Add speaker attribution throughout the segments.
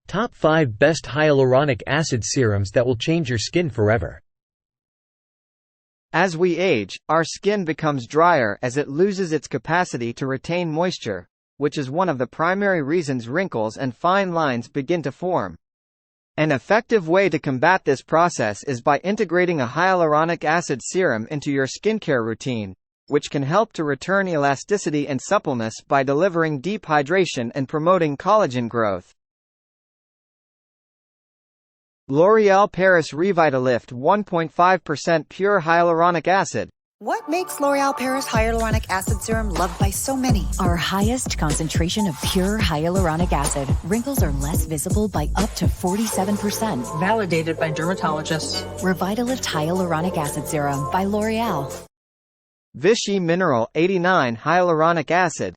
Speaker 1: Top 5 Best Hyaluronic Acid Serums that will change your skin forever.
Speaker 2: As we age, our skin becomes drier as it loses its capacity to retain moisture, which is one of the primary reasons wrinkles and fine lines begin to form. An effective way to combat this process is by integrating a hyaluronic acid serum into your skincare routine, which can help to return elasticity and suppleness by delivering deep hydration and promoting collagen growth. L'Oréal Paris Revitalift 1.5% Pure Hyaluronic Acid.
Speaker 3: What makes L'Oréal Paris Hyaluronic Acid Serum loved by so many?
Speaker 4: Our highest concentration of pure hyaluronic acid. Wrinkles are less visible by up to 47%.
Speaker 5: Validated by dermatologists.
Speaker 4: Revitalift Hyaluronic Acid Serum by L'Oréal.
Speaker 2: Vichy Mineral 89 Hyaluronic Acid.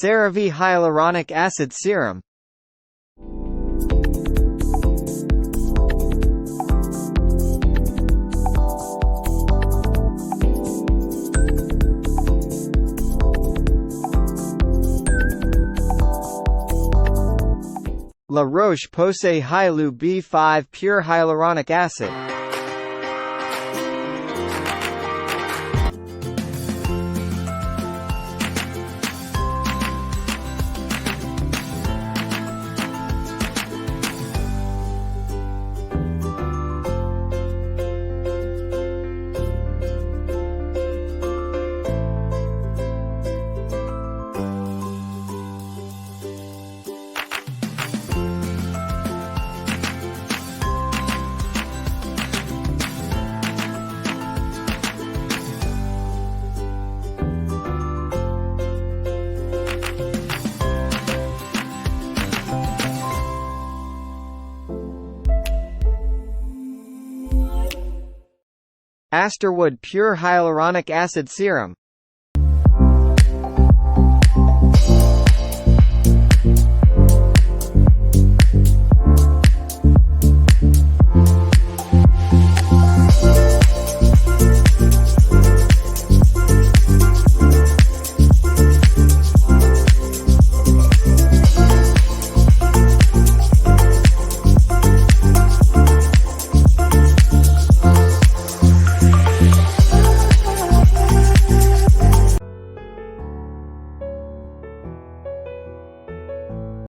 Speaker 2: CeraVe Hyaluronic Acid Serum. La Roche-Posay Hyalu B5 Pure Hyaluronic Acid. Asterwood Pure Hyaluronic Acid Serum.